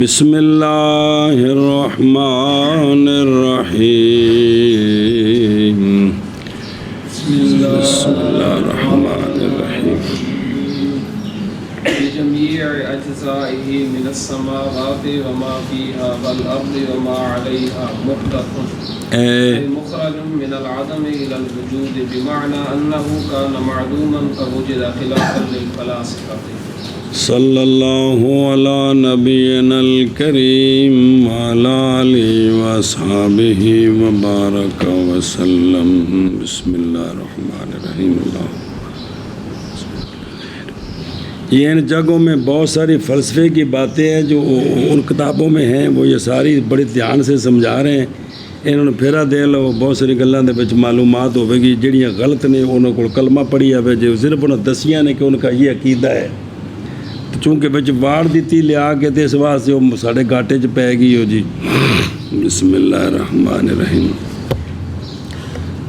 بسم اللہ الرحمن الرحیم بسم اللہ الرحمن الرحیم بجميع أجزائه من السماوات وما فيها والأرض وما عليها محدث مخرج من العدم إلى الوجود بمعنى أنه كان معدوما فوجد خلافا للفلاسفة صلی اللہ علی نبینا الکریم وعلی آلہ واصحابہ وبارک وسلم بسم اللہ الرحمن الرحیم یہ ان جگہوں میں بہت ساری فلسفے کی باتیں ہیں جو ان کتابوں میں ہیں، وہ یہ ساری بڑی دھیان سے سمجھا رہے ہیں۔ انہوں نے پھیرا دے لو بہت ساری گلاں دے وچ معلومات ہوے گی جڑیاں غلط نے، انہوں کو کلمہ پڑھی آوے جو صرف انہوں دسیاں نے کہ ان کا یہ عقیدہ ہے، چونکہ بچ واڑ دیتی لیا کے تے اس واسطے وہ ساڑھے گھاٹے چ پہ گئی ہو جی۔ بسم اللہ الرحمن الرحیم۔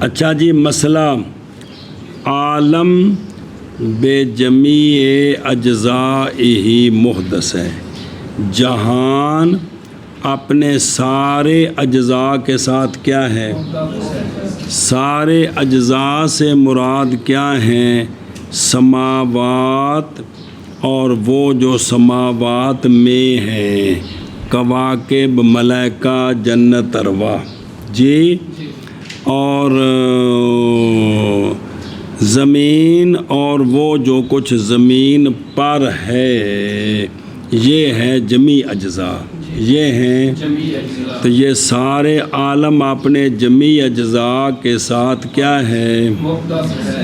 اچھا جی، مسئلہ عالم بے جمیع اجزائہ محدث ہے، جہان اپنے سارے اجزاء کے ساتھ کیا ہے؟ سارے اجزاء سے مراد کیا ہیں؟ سماوات اور وہ جو سماوات میں ہیں، کواکب، ملائکہ، جنت، ارواح جی، اور زمین اور وہ جو کچھ زمین پر ہے، یہ ہے جمیع اجزاء، یہ ہیں تو یہ سارے عالم اپنے جمیع اجزاء کے ساتھ کیا ہے؟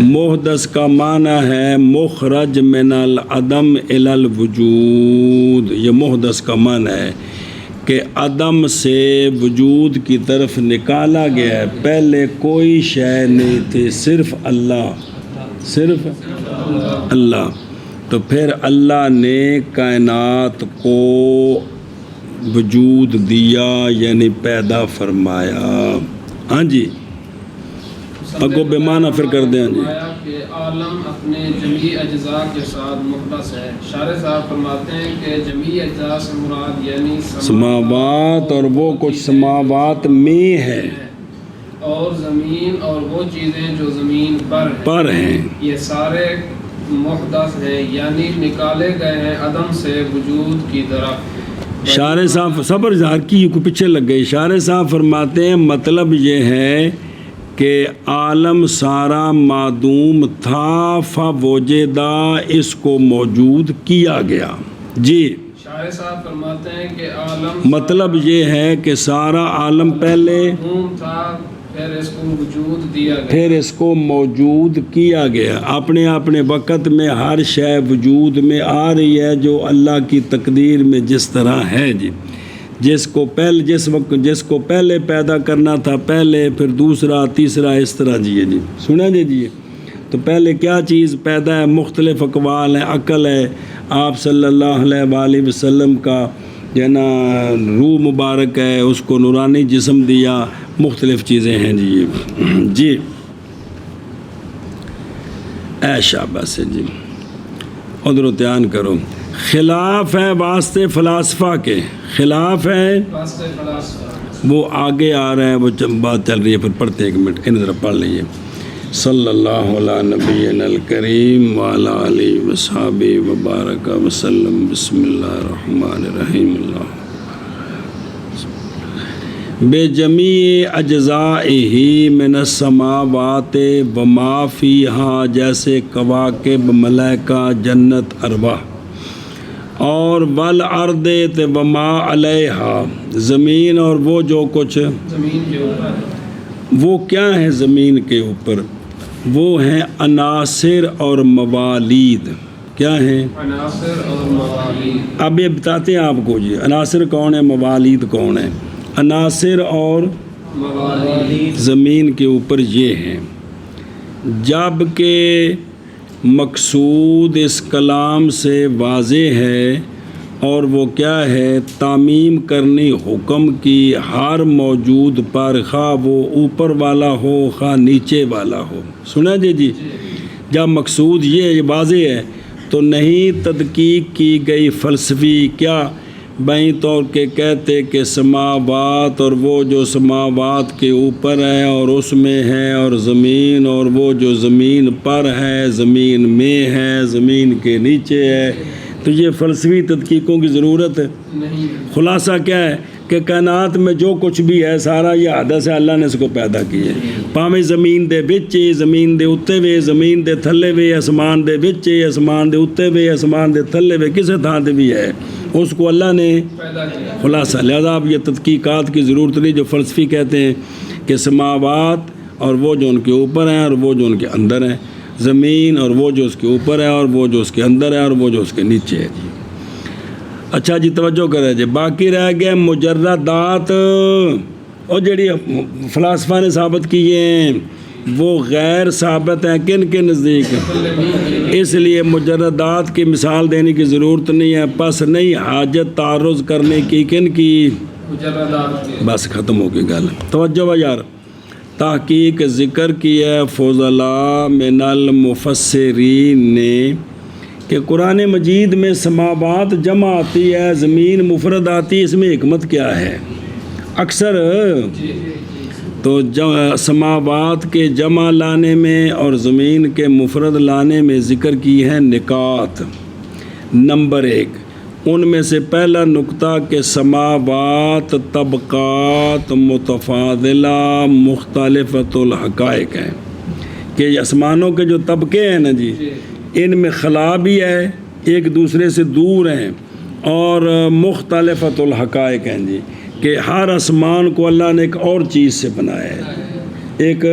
محدث کا معنی ہے مخرج من العدم الی الوجود۔ یہ محدث کا معنی ہے کہ عدم سے وجود کی طرف نکالا گیا ہے، پہلے کوئی شے نہیں تھی، صرف اللہ، صرف اللہ، تو پھر اللہ نے کائنات کو وجود دیا، یعنی پیدا فرمایا۔ ہاں جی، اگو بے معنی پھر کر دیں جی۔ کہ عالم اپنے جمیع اجزاء کے ساتھ محدث ہے۔ شارح صاحب فرماتے ہیں کہ جمیع اجزاء سے مراد یعنی سماوات اور وہ کچھ سماوات میں ہے، اور زمین اور وہ چیزیں جو زمین پر ہیں، یہ سارے محدث ہیں، یعنی نکالے گئے ہیں عدم سے وجود کی طرف۔ شارح صاحب صبر اظہار کی کو پیچھے لگ گئی۔ شارح صاحب فرماتے ہیں مطلب یہ ہے کہ عالم سارا معدوم تھا، فوجدہ، اس کو موجود کیا گیا جی۔ شارح صاحب فرماتے ہیں کہ عالم مطلب یہ ہے کہ سارا عالم پہلے معدوم تھا، پھر اس کو وجود دیا گیا، پھر اس کو موجود کیا گیا۔ اپنے اپنے وقت میں ہر شے وجود میں آ رہی ہے جو اللہ کی تقدیر میں جس طرح ہے جی۔ جس کو پہلے پیدا کرنا تھا پہلے، پھر دوسرا، تیسرا، اس طرح جی جی سنا جی۔ تو پہلے کیا چیز پیدا ہے؟ مختلف اقوال ہیں، عقل ہے، آپ صلی اللہ علیہ وآلہ وسلم کا جو ہے نا روح مبارک ہے، اس کو نورانی جسم دیا، مختلف چیزیں ہیں جی جی۔ اے شاباش جی، ادھر دھیان کرو۔ خلاف ہے واسطے فلاسفہ کے، خلاف ہے وہ آگے آ رہا ہے، وہ بات چل رہی ہے، پھر پڑھتے ایک منٹ ان ذرا پڑھ لیجیے۔ صلی اللہ علی نبینا الکریم وعلی آلہ وصحبہ وبارک وسلم بسم اللہ الرحمن الرحیم۔ اللہ بجمیع اجزائہ من السماوات وما فیہا، جیسے کواکب، ملائکہ، جنت، ارواح، اور والارض وما علیہا، زمین اور وہ جو کچھ زمین کے اوپر۔ وہ کیا ہے زمین کے اوپر؟ وہ ہیں عناصر اور موالید۔ کیا ہیں؟ عناصر اور موالید۔ اب یہ بتاتے ہیں آپ کو جی، عناصر کون ہے، موالید کون ہے؟ عناصر اور موالید زمین کے اوپر یہ ہیں، جب کہ مقصود اس کلام سے واضح ہے، اور وہ کیا ہے؟ تعمیم کرنی حکم کی ہر موجود پر، خواہ وہ اوپر والا ہو خواہ نیچے والا ہو۔ سنا جی، جب مقصود یہ واضح ہے تو نہیں تدقیق کی گئی فلسفی کیا بیں طور کے کہتے کہ سماوات اور وہ جو سماوات کے اوپر ہے اور اس میں ہے، اور زمین اور وہ جو زمین پر ہے، زمین میں ہے، زمین کے نیچے ہے، تو یہ فلسفی تدقیقوں کی ضرورت ہے۔ خلاصہ کیا ہے کہ کائنات میں جو کچھ بھی ہے سارا یہ حدث ہے، اللہ نے اس کو پیدا کیا ہے۔ پاویں زمین دے وچ، زمین دے اتے وے، زمین دے تھلے وے، آسمان دے وچ، آسمان دے اتے وے، آسمان دے تھلے وے، کسے تھان تے بھی ہے، اس کو اللہ نے خلاصہ۔ لہذا اب یہ تدقیقات کی ضرورت نہیں جو فلسفی کہتے ہیں کہ سماوات اور وہ جو ان کے اوپر ہیں اور وہ جو ان کے اندر ہیں، زمین اور وہ جو اس کے اوپر ہے اور وہ جو اس کے اندر ہے اور وہ جو اس کے نیچے ہے۔ اچھا جی توجہ کرے جی، باقی رہ گئے مجردات، اور جڑی فلاسفہ نے ثابت کیے ہیں وہ غیر ثابت ہیں کن کے نزدیک، اس لیے مجردات کی مثال دینے کی ضرورت نہیں ہے، پس نہیں حاجت تعرض کرنے کی کن کی، بس ختم ہو گئی گل۔ توجہ یار، تحقیق ذکر کی ہے فضلاء من المفسرین نے کہ قرآن مجید میں سماوات جمع آتی ہے، زمین مفرد آتی ہے، اس میں حکمت کیا ہے؟ اکثر تو سماوات کے جمع لانے میں اور زمین کے مفرد لانے میں ذکر کی ہے نکات۔ نمبر 1 ان میں سے پہلا نقطہ کہ سماوات طبقات متفاضلہ مختلفۃ الحقائق ہیں، کہ آسمانوں کے جو طبقے ہیں نا جی، ان میں خلا بھی ہے، ایک دوسرے سے دور ہیں، اور مختلفۃ الحقائق ہیں جی، کہ ہر آسمان کو اللہ نے ایک اور چیز سے بنایا ہے، ایک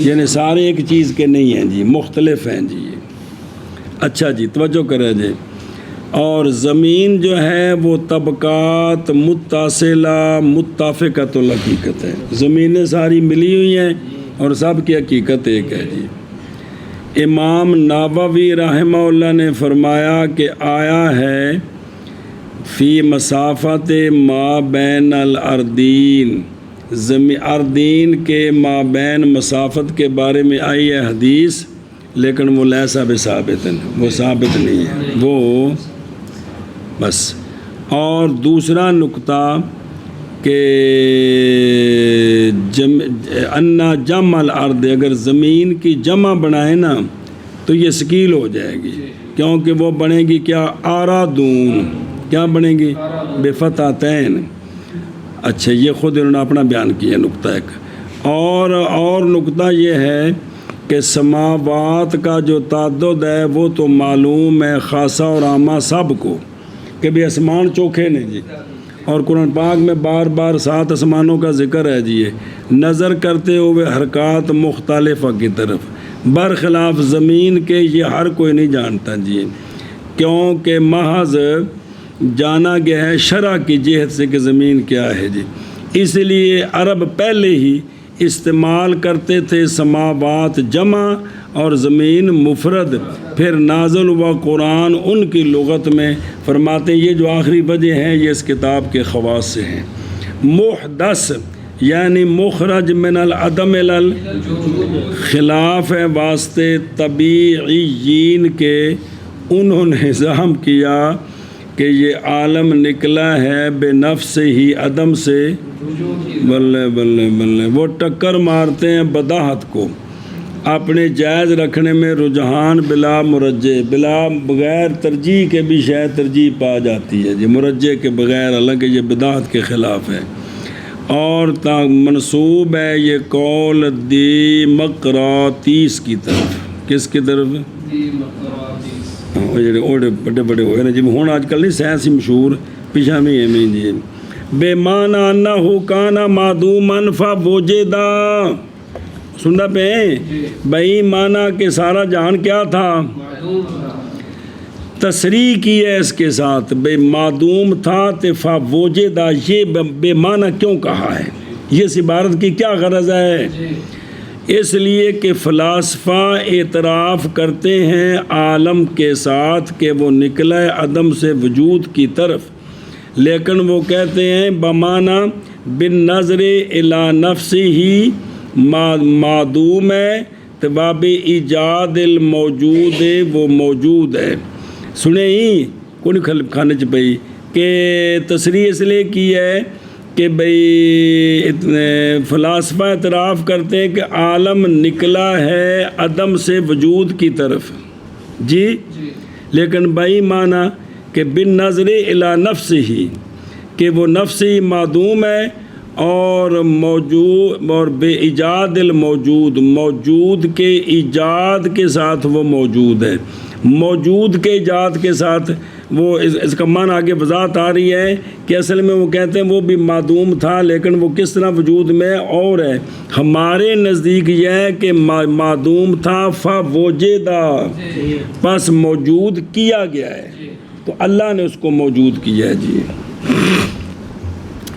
یعنی سارے ایک چیز کے نہیں ہیں جی، مختلف ہیں جی۔ اچھا جی توجہ کریں جی، اور زمین جو ہے وہ طبقات متصلہ متفقۃ الحقیقت ہے، زمینیں ساری ملی ہوئی ہیں اور سب کی حقیقت ایک ہے جی۔ امام نووی رحمہ اللہ نے فرمایا کہ آیا ہے فی مسافت ما بین الارضین، اردین کے مابین مسافت کے بارے میں آئی ہے حدیث، لیکن وہ لیسا بثابت، وہ ثابت نہیں ہے وہ، بس۔ اور دوسرا نقطہ کہ انا جمع الارض، اگر زمین کی جمع بنائے نا تو یہ ثقیل ہو جائے گی، کیونکہ وہ بنے گی کیا، آرادون، کیا بنے گی، بفتحتین۔ اچھا یہ خود انہوں نے اپنا بیان کیا نقطہ ایک، اور نقطہ یہ ہے کہ سماوات کا جو تعدد ہے وہ تو معلوم ہے خاصہ اور عامہ سب کو، کہ بھی آسمان چوکھے نے جی، اور قرآن پاک میں بار بار 7 آسمانوں کا ذکر ہے جی، نظر کرتے ہوئے حرکات مختلفہ کی طرف، برخلاف زمین کے یہ ہر کوئی نہیں جانتا جی، کیونکہ محض جانا گیا ہے شرع کی جہت سے کہ زمین کیا ہے جی، اس لیے عرب پہلے ہی استعمال کرتے تھے سماوات جمع اور زمین مفرد، پھر نازل ہوا قرآن ان کی لغت میں، فرماتے ہیں یہ جو آخری وجہ ہیں یہ اس کتاب کے خواص سے ہیں۔ محدث یعنی مخرج من العدم خلاف ہے واسطے طبیعیین کے، انہوں نے ظاہر کیا کہ یہ عالم نکلا ہے بے نفس ہی عدم سے، بلے بلے بلے، وہ ٹکر مارتے ہیں بداحت کو اپنے جائز رکھنے میں، رجحان بلا مرجع، بغیر ترجیح کے بھی شاید ترجیح پا جاتی ہے جی، مرجع کے بغیر، حالانکہ یہ بداحت کے خلاف ہے، اور منسوب ہے یہ قول دیمقراطیس کی طرف، کس کی طرف، اوڑے بڑے بڑے ہوئے نا جی، ہوں آج کل نہیں سائنس ہی مشہور، پیچھا میں ایویں جی، بے معنی انہ کان معدوما فوجدا، سننا پہ بھائی معنی کہ سارا جہان کیا تھا، تصریح کی ہے اس کے ساتھ، بے معدوم تھا تفا وجدہ، یہ بے معنی کیوں کہا ہے، یہ اس عبارت کی کیا غرض ہے، اس لیے کہ فلاسفہ اعتراف کرتے ہیں عالم کے ساتھ کہ وہ نکلا ہے عدم سے وجود کی طرف، لیکن وہ کہتے ہیں بمعنی بالنظر الی نفسہ معدوم ہے، طباب ایجاد الموجود ہے، وہ موجود ہے، سنے ہی کون کھانے چ پئی کہ تصریح اس لیے کی ہے کہ بھئی فلاسفہ اعتراف کرتے ہیں کہ عالم نکلا ہے عدم سے وجود کی طرف جی، لیکن بئی معنی کہ بن نظر الی نفس ہی، کہ وہ نفس ہی معدوم ہے اور موجود اور بے ایجاد الموجود، موجود کے ایجاد کے ساتھ وہ موجود ہے، موجود کے ایجاد کے ساتھ وہ اس کا معنی آگے وضاحت آ رہی ہے کہ اصل میں وہ کہتے ہیں وہ بھی معدوم تھا لیکن وہ کس طرح وجود میں اور ہے۔ ہمارے نزدیک یہ ہے کہ معدوم تھا فوجدہ، پس موجود کیا گیا ہے، تو اللہ نے اس کو موجود کیا ہے جی۔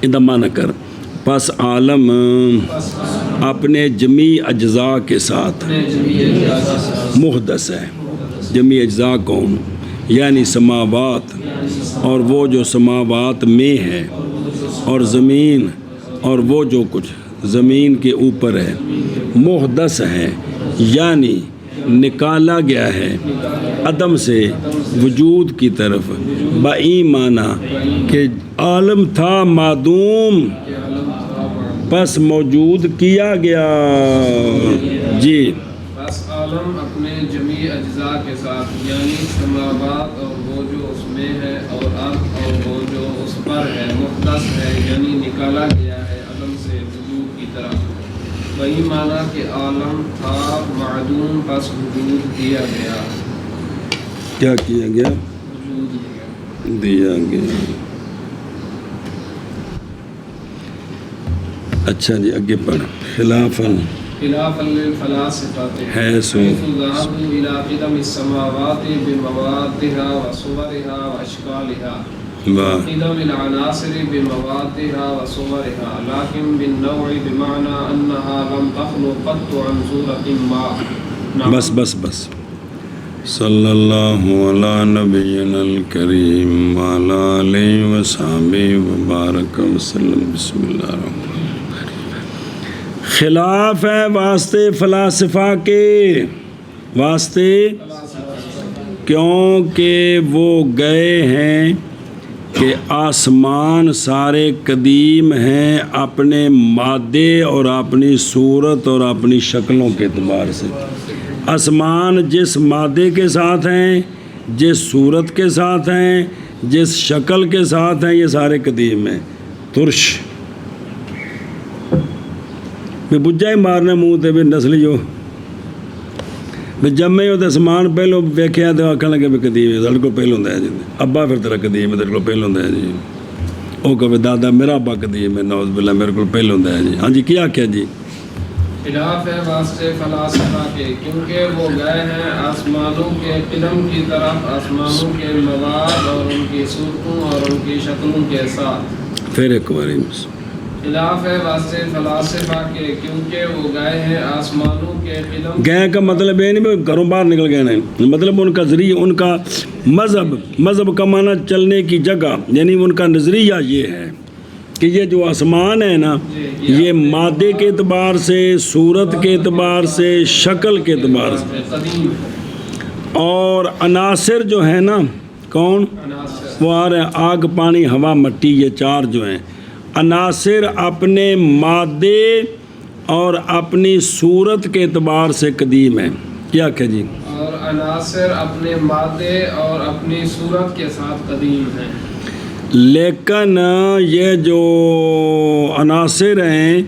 ادھا معنی کر، پس عالم اپنے جمیع اجزاء کے ساتھ محدث ہے۔ جمیع اجزاء کون؟ یعنی سماوات اور وہ جو سماوات میں ہے، اور زمین اور وہ جو کچھ زمین کے اوپر ہے، محدث ہے یعنی نکالا گیا ہے عدم سے وجود کی طرف، بئی معنی کہ عالم تھا معدوم پس موجود کیا گیا جی۔ بس عالم اپنے جمیع اجزاء کے ساتھ یعنی سماوات اور وہ جو اس میں ہے اور ارض اور وہ جو اس پر ہے، محدث ہے یعنی نکالا گیا ہے عدم سے وجود کی طرف، وہی معنی کہ عالم تھا معدوم پس وجود دیا گیا۔ کیا کیا گیا؟ وجود دیا گیا۔ اچھا جی آگے پڑھ۔ خلافاً للفلاسفة حيث ذهبوا إلى قدم السماوات بموادها وصورها وأشكالها وقدم العناصر بموادها وصورها لكن بالنوع بمعنى أنها لم تخلق قط عن صورة ما۔ بس بس بس صلی اللہ علی نبینا الکریم وعلی آلہ وصحبہ وبارک وسلم۔ بسم اللہ الرحمن الرحیم۔ خلاف ہے واسطے فلاسفہ کے، واسطے کیونکہ وہ گئے ہیں کہ آسمان سارے قدیم ہیں اپنے مادے اور اپنی صورت اور اپنی شکلوں کے اعتبار سے۔ آسمان جس مادے کے ساتھ ہیں، جس صورت کے ساتھ ہیں، جس شکل کے ساتھ ہیں، یہ سارے قدیم ہیں۔ ترش بھی بجا ہی مارنا منہ تے بھی نسل جو بھی جمے ہو تو سمان پہلو ویکھیا تو آکھن لگے بھی قدیم ہے، ساڈے کو پہلو ہوندا ہے جی، ابا پھر تیرا قدیم ہے، تیرے کو پہلو ہوندا ہے جی، وہ کہے دادا میرا ابا قدیم ہے، نعوذ باللہ میرے کو پہلو ہوندا ہے جی۔ ہاں جی کیا آکھیا جی؟ خلاف ہے واسطے فلاسفہ کے کیونکہ وہ گئے ہیں آسمانوں کے قدم کی طرف، آسمانوں کے مواد اور ان کی صورتوں اور ان کی شکلوں کے ساتھ۔ پھر ایک باری خلاف ہے واسطے فلاسفہ کے کیونکہ وہ گئے ہیں آسمانوں کے قدم۔ گئے کا مطلب یہ نہیں کہ گھروں باہر نکل گئے ہیں، مطلب ان کا ذریعہ، ان کا مذہب کا معنی چلنے کی جگہ، یعنی ان کا نظریہ یہ ہے کہ یہ جو آسمان ہے نا، یہ مادے کے اعتبار سے، صورت کے اعتبار سے، شکل کے اعتبار سے، اور عناصر جو ہیں نا، کون؟ وہ آ رہے ہیں آگ پانی ہوا مٹی، یہ چار جو ہیں عناصر اپنے مادے اور اپنی صورت کے اعتبار سے قدیم ہیں۔ کیا کہ جی؟ اور عناصر اپنے مادے اور اپنی صورت کے ساتھ قدیم ہیں، لیکن یہ جو عناصر ہیں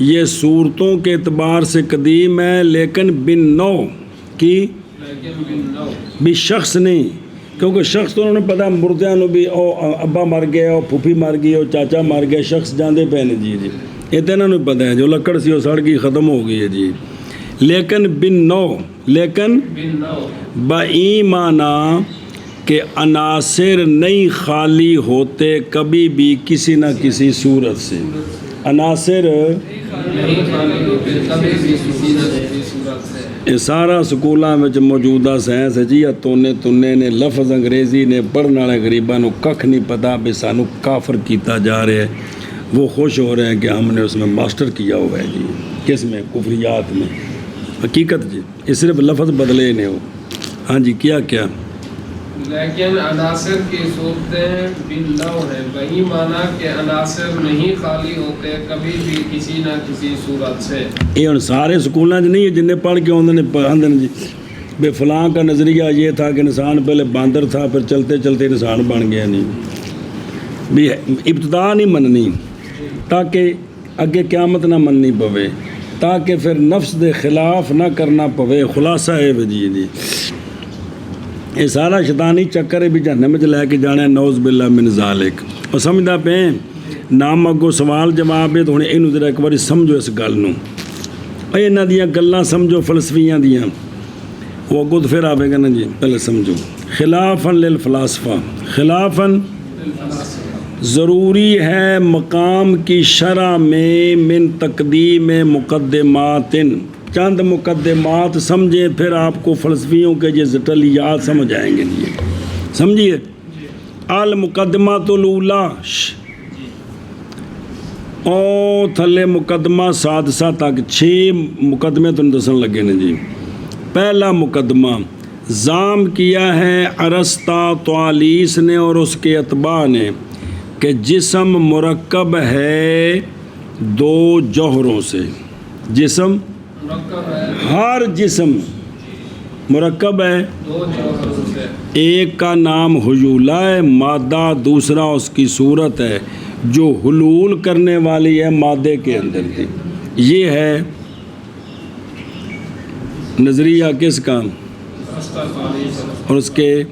یہ صورتوں کے اعتبار سے قدیم ہیں، لیکن بن نو کی لیکن بالنوع بھی شخص نہیں، کیونکہ شخص تو انہوں نے پتا مردیاں نو بھی ابا مر گیا، اور پھوپھی مر گئی، اور چاچا مر گیا، شخص جاندے پے نے جی یہ تو انہوں نے پتا ہے، جو لکڑ سی وہ سڑ گئی ختم ہو گئی ہے جی۔ لیکن بن نو، لیکن بالنوع بئی معنی کہ عناصر نہیں خالی ہوتے کبھی بھی کسی نہ کسی صورت سے، عناصر نہیں خالی ہوتے کبھی بھی کسی نہ کسی صورت سے۔ یہ سارا سکولاں میں موجودہ سائنس ہے جی، تونے نے لفظ انگریزی نے پڑھنے والے غریباں نو ککھ نہیں پتا بھی سانو کافر کیتا جا رہا ہے، وہ خوش ہو رہے ہیں کہ ہم نے اس میں ماسٹر کیا ہوا ہے جی۔ کس میں؟ کفریات میں۔ حقیقت جی یہ صرف لفظ بدلے نہیں ہو۔ ہاں جی کیا لیکن عناصر کی صورتیں باللو ہیں، وہی معنی کہ عناصر نہیں خالی ہوتے کبھی بھی کسی نہ کسی صورت سے۔ یہ ہن سارے سکولوں چ نہیں ہے جن پڑھ کے آدھے جی بے فلاں کا نظریہ یہ تھا کہ انسان پہلے باندر تھا پھر چلتے چلتے انسان بن گیا، نہیں بھی ابتدا نہیں مننی تاکہ اگے قیامت نہ مننی پوے، تاکہ پھر نفس دے خلاف نہ کرنا پوے۔ خلاصہ ہے جی یہ سارا شیطانی چکر ہے بھی جہنم وچ لے کے جانا ہے، نعوذ باللہ من ذالک۔ اور سمجھدا پے نام اگوں سوال جواب ہے تو ہن اینوں ذرا ایک واری سمجھو اس گل نوں، اے انہاں دیاں گلاں سمجھو فلسفیاں دیاں، وہ اگوں تو پھر آوے گا نا جی، پہلے سمجھو۔ خلافاً للفلاسفہ، خلافاً ضروری ہے مقام کی شرح میں من تقدیم مقدمات، چند مقدمات سمجھیں پھر آپ کو فلسفیوں کے یہ زٹلیات سمجھ آئیں گے جی، سمجھیے۔ المقدمات الاولیٰ او تھلے مقدمہ سادسہ تک 6 مقدمے تو دسن لگے نا جی۔ پہلا مقدمہ ذام کیا ہے ارسطا طوالیس نے اور اس کے اتباع نے کہ جسم مرکب ہے 2 جوہروں سے، جسم ہر جسم مرکب ہے 2 جوہروں سے، ایک کا نام حجولہ ہے مادہ، دوسرا اس کی صورت ہے جو حلول کرنے والی ہے مادے کے اندر تھی۔ یہ ہے نظریہ کس کا؟ اور اس کے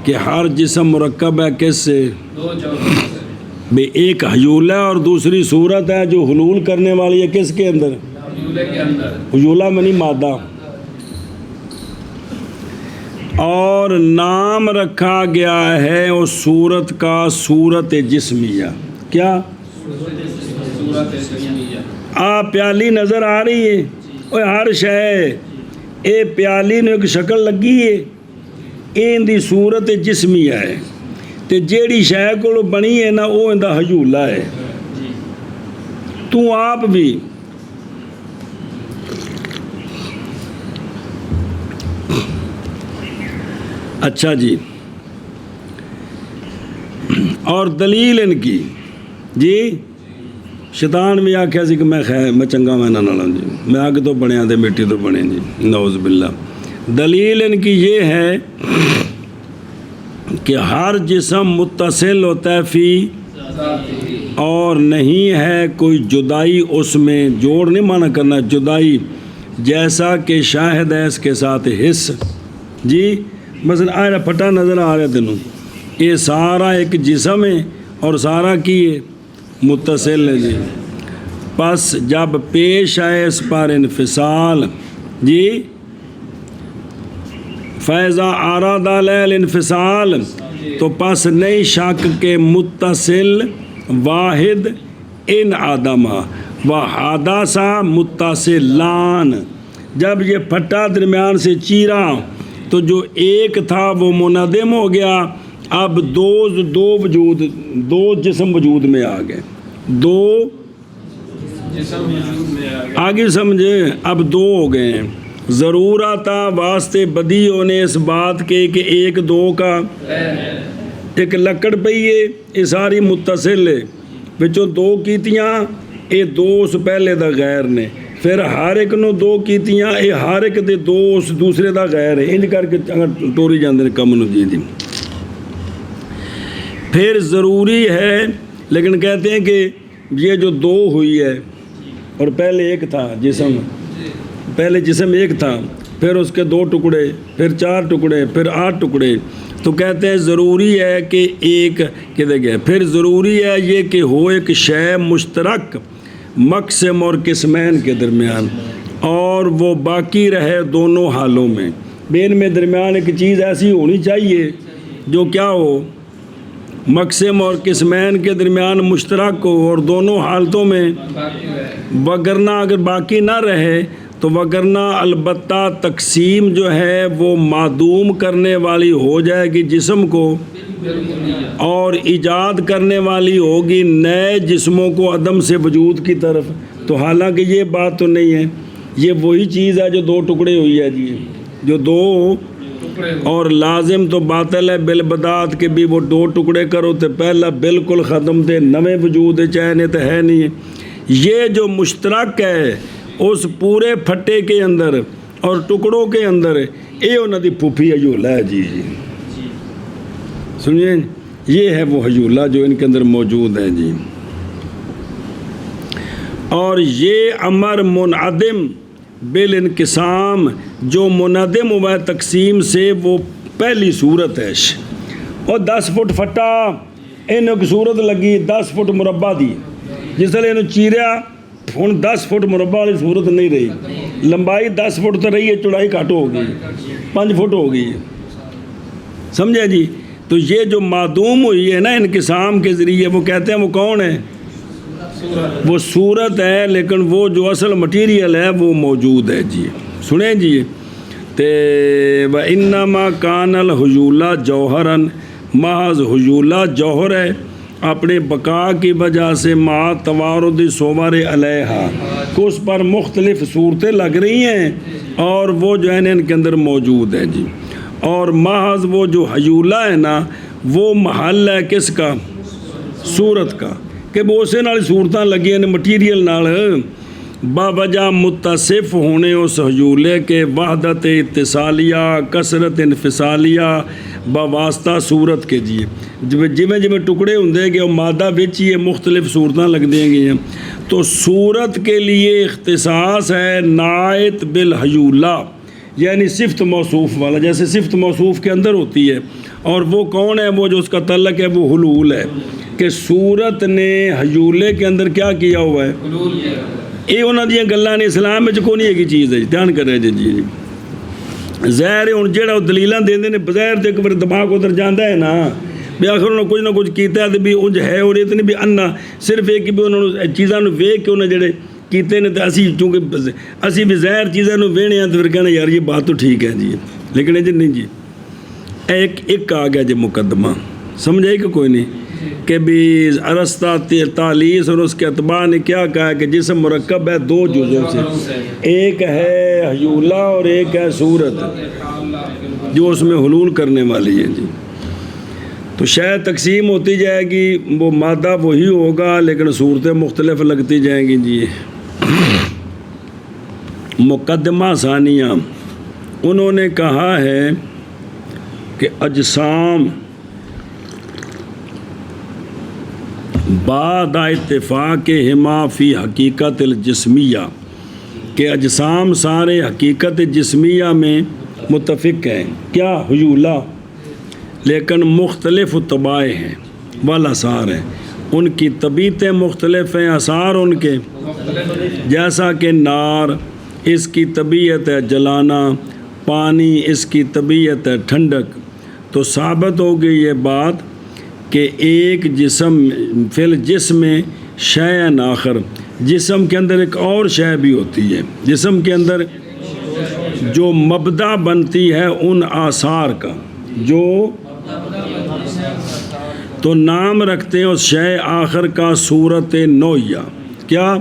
کہ ہر جسم مرکب ہے کس سے؟ 2 جوہروں سے، بے ایک حجولہ اور دوسری صورت ہے جو حلول کرنے والی ہے کس کے اندر؟ حجولے کے اندر، حجولہ میں نہیں مادہ۔ اور نام رکھا گیا ہے اس صورت کا صورت جسمیہ۔ کیا؟ صورت جسمیہ۔ آپ پیالی نظر آ رہی ہے، اوے ہر شے اے پیالی نے ایک شکل لگی ہے، این دی صورت جسمیہ ہے، تے جیڑی شے کول بنی ہے نا وہ اندا حجولہ ہے۔ تو آپ بھی اچھا جی، اور دلیل ان کی جی شیطان بھی آکھیا سی کہ میں خیر میں چنگا میں نہ لڑاں جی، میں اگ تو بنیا تے مٹی تو بنے جی، نعوذ باللہ۔ دلیل ان کی یہ ہے کہ ہر جسم متصل ہوتا ہے فی اور نہیں ہے کوئی جدائی اس میں، جوڑ نہیں مانا کرنا جدائی، جیسا کہ شاہد ہے اس کے ساتھ حص جی۔ مثلا آیا پھٹا نظر آ رہا ہے تینوں، یہ سارا ایک جسم ہے اور سارا کی ہے متصل ہے جی۔ پس جب پیش آئے اس پر انفصال جی، فیضا آراد علیہ انفصال، تو پس نہیں شک کہ متصل واحد ان آدمہ و حادثہ متصلان، جب یہ پھٹا درمیان سے چیرا تو جو ایک تھا وہ منہدم ہو گیا، اب دو جسم وجود میں آ گئے، 2 جسم وجود میں آ گیا، آگے سمجھے، اب 2 ہو گئے ہیں۔ ضرورت واسطے بدی ہونے اس بات کے کہ ایک 2 کا ایک لکڑ پئی ہے، یہ ساری متصل ہے، بچوں 2 کیتیاں یہ 2 اس پہلے دا غیر نے، پھر ہر ایک نو 2 کیتیاں یہ ہر ایک دے 2 اس دوسرے دا غیر ہے، انج کر کے ٹوری جاندے نے کم نو جی دی۔ پھر ضروری ہے لیکن کہتے ہیں کہ یہ جو 2 ہوئی ہے اور پہلے ایک تھا جسم، پہلے جسم ایک تھا، پھر اس کے 2 ٹکڑے، پھر 4 ٹکڑے، پھر 8 ٹکڑے، تو کہتے ہیں ضروری ہے کہ ایک کدے گئے، پھر ضروری ہے یہ کہ ہو ایک شے مشترک مقسم اور قسمین کے درمیان، اور وہ باقی رہے دونوں حالوں میں، بین میں درمیان ایک چیز ایسی ہونی چاہیے جو کیا ہو، مقسم اور قسمین کے درمیان مشترک ہو اور دونوں حالتوں میں، وگرنہ اگر باقی نہ رہے تو وگرنہ البتہ تقسیم جو ہے وہ معدوم کرنے والی ہو جائے گی جسم کو، اور ایجاد کرنے والی ہوگی نئے جسموں کو عدم سے وجود کی طرف۔ تو حالانکہ یہ بات تو نہیں ہے، یہ وہی چیز ہے جو 2 ٹکڑے ہوئی ہے جی، جو 2 اور لازم تو باطل ہے بالبدات کہ بھی وہ 2 ٹکڑے کرو تو پہلا بالکل ختم تے نویں وجود چاہنے تو ہے نہیں. یہ جو مشترک ہے اس پورے پھٹے کے اندر اور ٹکڑوں کے اندر یہ انہوں دی پھوپھی حجولہ ہے. جی سنیے یہ ہے وہ حجولہ جو ان کے اندر موجود ہے. جی اور یہ امر منعدم بالانقسام جو منعدم ہوا ہے تقسیم سے وہ پہلی صورت ہے. اور 10 فٹ پھٹا انہوں کی صورت لگی 10 فٹ مربع دی جس طرح انہوں چیریا ہوں 10 فٹ مربع والی صورت نہیں رہی. لمبائی 10 فٹ تو رہی ہے چوڑائی گھٹ ہو گئی 5 فٹ ہو گئی. سمجھے جی. تو یہ جو معدوم ہوئی ہے نا انقسام کے ذریعے وہ کہتے ہیں وہ کون ہے؟ وہ صورت ہے لیکن وہ جو اصل مٹیریل ہے وہ موجود ہے. جی سنیں جی. تے وَإِنَّمَا كَانَ الْحُجُولَ جَوْهَرًا محض حجولہ جوہر ہے اپنے بقا کی وجہ سے ما توارد صور علیہا کہ اس پر مختلف صورتیں لگ رہی ہیں اور وہ جو ہے ان کے اندر موجود ہے. جی اور محض وہ جو حجولہ ہے نا وہ محل ہے کس کا؟ صورت کا کہ وہ اسے نال صورتاں لگی ہیں مٹیریل نال باوجہ متصف ہونے اس حجولے کے وحدت اتصالیہ کثرت انفصالیہ بواسطہ صورت کے. جی جویں ٹکڑے ہوندے کہ وہ مادہ وچ ہی مختلف صورتاں لگ دیں گی ہیں تو صورت کے لیے اختصاص ہے نائت بالحجولہ یعنی صفت موصوف والا. جیسے صفت موصوف کے اندر ہوتی ہے اور وہ کون ہے؟ وہ جو اس کا تعلق ہے وہ حلول ہے کہ صورت نے حجولے کے اندر کیا کیا ہوا ہے؟ یہ انہوں نے گلاں نے اسلام میں کوئی نہیں ایک چیز ہے. دھیان کر رہے جی. ظاہر ہوں جہاں دلیلاں دیندے نے بظاہر تو ایک بار دماغ ادھر جاندہ ہے نا بھی آخر انہوں نے کچھ نہ کچھ کیتا ہے بھی انج ہے اور اتنی بھی انا صرف ایک بھی انہوں نے چیزاں ویکھ کے انہیں جڑے کیتے نے تو اسی چونکہ اسی بھی ظاہر چیزاں وینے ہیں تو پھر کہنا یار یہ بات تو ٹھیک ہے. جی لیکن جی نہیں. جی ایک آ گیا جی مقدمہ سمجھے کہ کوئی نہیں کہ بھی ارسطا تالیس اور اس کے اتباع نے کیا کہا کہ جسم مرکب ہے 2 جزوں سے ایک ہے حجولہ اور ایک ہے صورت جو اس میں حلول کرنے والی ہے. جی تو شاید تقسیم ہوتی جائے گی وہ مادہ وہی ہوگا لیکن صورتیں مختلف لگتی جائیں گی. جی مقدمہ ثانیہ انہوں نے کہا ہے کہ اجسام بعد اتفاق ہما فی حقیقت الجسمیہ کہ اجسام سارے حقیقت جسمیہ میں متفق ہیں کیا؟ حجولہ لیکن مختلف طباع ہیں والاثار ہیں ان کی طبیعتیں مختلف ہیں اثار ان کے جیسا کہ نار اس کی طبیعت ہے جلانا پانی اس کی طبیعت ہے ٹھنڈک. تو ثابت ہوگی یہ بات کہ ایک جسم فی الجسم شیء آخر جسم کے اندر ایک اور شے بھی ہوتی ہے. جسم کے اندر جو مبدا بنتی ہے ان آثار کا جو تو نام رکھتے ہیں اس شے آخر کا صورت نوعیہ. کیا؟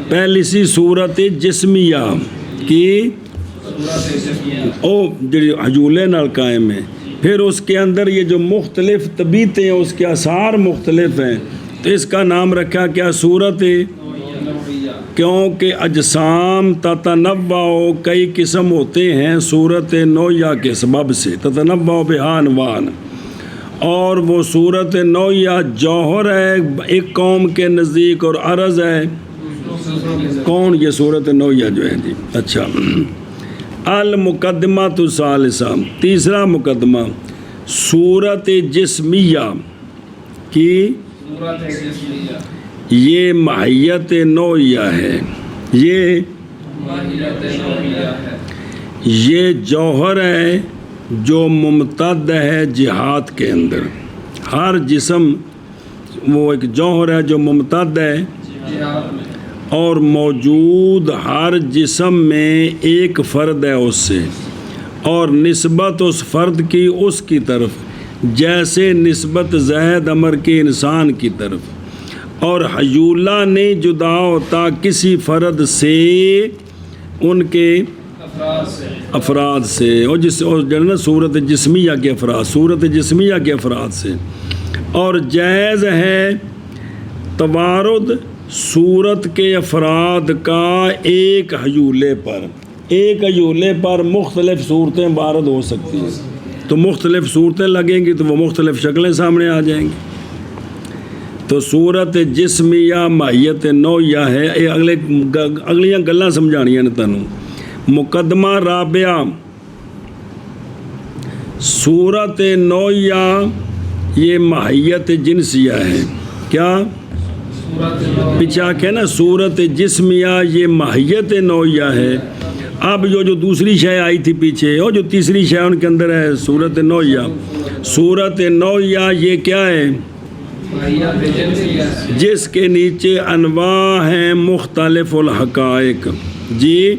پہلی سی صورت جسمیہ کی او جڑی حجولے نال قائم ہے. پھر اس کے اندر یہ جو مختلف طبیعتیں ہیں اس کے آثار مختلف ہیں تو اس کا نام رکھا کیا؟ صورت. کیونکہ اجسام تتنوع کئی قسم ہوتے ہیں صورت نوعیہ کے سبب سے تتنوع بہا انوان اور وہ صورت نوعیہ جوہر ہے ایک قوم کے نزدیک اور عرض ہے کون؟ یہ صورت نوعیہ جو ہے. جی اچھا المقدمۃ الثالثہ تیسرا مقدمہ صورت جسمیہ کی یہ ماہیت نوعیہ ہے. یہ جوہر ہے جو ممتد ہے جہات کے اندر. ہر جسم وہ ایک جوہر ہے جو ممتد ہے اور موجود ہر جسم میں ایک فرد ہے اس سے اور نسبت اس فرد کی اس کی طرف جیسے نسبت زید عمر کے انسان کی طرف. اور حجولہ نے جدا ہوتا کسی فرد سے ان کے افراد سے، اور جو ہے نا صورت جسمیہ کے افراد، صورت جسمیہ کے افراد سے، اور جائز ہے توارد صورت کے افراد کا ایک حیولے پر مختلف صورتیں وارد ہو سکتی ہیں، تو مختلف صورتیں لگیں گی تو وہ مختلف شکلیں سامنے آ جائیں گی۔ تو صورت جسمیہ ماہیت نوعیہ ہے، یہ اگلیاں گلاں سمجھانیاں نے تانوں۔ مقدمہ رابعہ، صورت نوعیہ یہ ماہیت جنسیہ ہے، کیا پیچھے آکھے نا صورت جسمیہ یہ ماہیت نوعیہ ہے۔ اب جو دوسری شے آئی تھی پیچھے، اور جو تیسری شے ان کے اندر ہے صورت نوعیہ، صورت نوعیہ یہ کیا ہے؟ جس کے نیچے انواع ہیں مختلف الحقائق، جی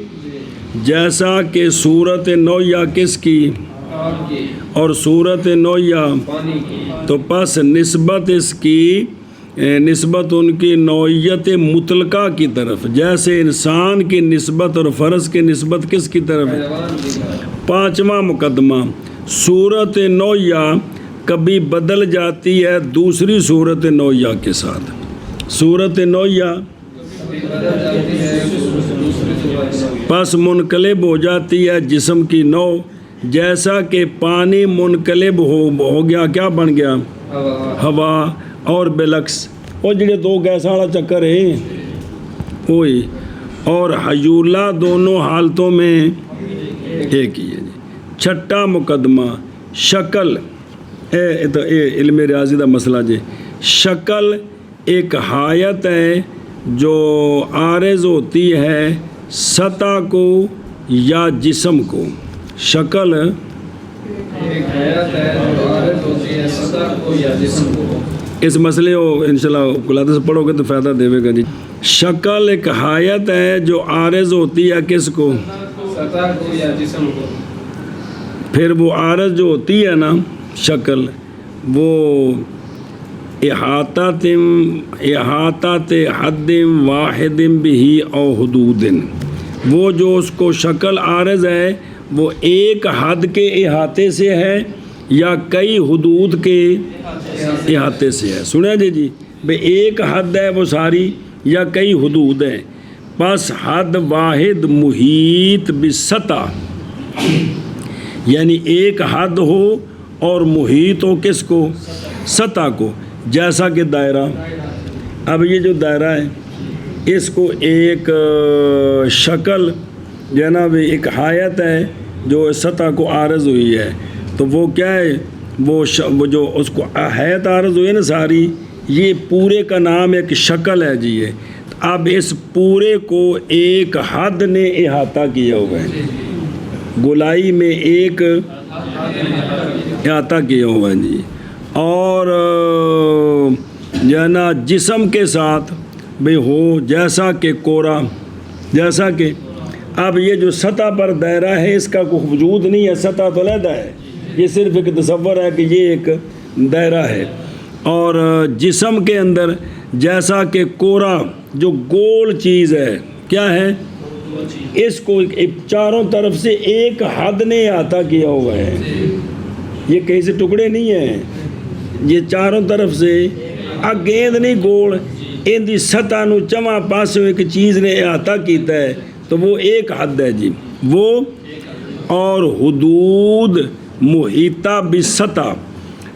جیسا کہ صورت نوعیہ کس کی؟ اور صورت نوعیہ، تو پس نسبت اس کی نسبت ان کی نوعیت مطلقہ کی طرف، جیسے انسان کی نسبت اور فرض کی نسبت کس کی طرف ہے؟ پانچواں مقدمہ، صورت نوعیہ کبھی بدل جاتی ہے دوسری صورت نوعیہ کے ساتھ، صورت نوعیہ پس منقلب ہو جاتی ہے جسم کی نوع، جیسا کہ پانی منقلب ہو گیا، کیا بن گیا؟ ہوا، اور بالعکس، اور جڑے دو گیساں والا چکر ہے وہی، اور حیولہ دونوں حالتوں میں ایک ہی ہے جی۔ چھٹا مقدمہ، شکل، اے علم ریاضی دا مسئلہ جی، شکل ایک حایت ہے جو عارض ہوتی ہے سطح کو یا جسم کو، شکل ایک حیت ہے جو عارض ہوتی ہے سطح کو یا جسم کو۔ اس مسئلے کو انشاءاللہ قلادہ سے پڑھو گے تو فائدہ دے گا جی۔ شکل ایک حایت ہے جو عارض ہوتی ہے کس کو؟ سطح کو یا جسم کو۔ پھر وہ عارض جو ہوتی ہے نا شکل، وہ احاطہ حد واحد بھی او حدود، وہ جو اس کو شکل عارض ہے وہ ایک حد کے احاطے سے ہے یا کئی حدود کے احاطے سے ہے۔ سنیں جی بھئی ایک حد ہے وہ ساری یا کئی حدود ہیں، پس حد واحد محیط بسطح، یعنی ایک حد ہو اور محیط ہو کس کو؟ سطح کو، جیسا کہ دائرہ۔ اب یہ جو دائرہ ہے اس کو ایک شکل جناب ایک حایت ہے جو سطح کو عارض ہوئی ہے، تو وہ کیا ہے؟ وہ جو اس کو حیت عارض ہوئی ہے نا ساری، یہ پورے کا نام ایک شکل ہے جی یہ۔ اب اس پورے کو ایک حد نے احاطہ کیا ہوا ہے، گولائی میں ایک احاطہ کیا ہوا ہے جی۔ اور جو ہے نا جسم کے ساتھ بھی ہو، جیسا کہ کورا، جیسا کہ اب یہ جو سطح پر دائرہ ہے اس کا کوئی وجود نہیں ہے، سطح تو علیحدہ ہے، یہ صرف ایک تصور ہے کہ یہ ایک دائرہ ہے۔ اور جسم کے اندر جیسا کہ کورا جو گول چیز ہے، کیا ہے؟ اس کو چاروں طرف سے ایک حد نے احاطہ کیا ہوا ہے، یہ کہیں سے ٹکڑے نہیں ہیں، یہ چاروں طرف سے گیند نہیں گول، ان دی سطح نو چواں پاسوں ایک چیز نے احاطہ کیتا ہے، تو وہ ایک حد ہے جی وہ۔ اور حدود محیطہ بسطح،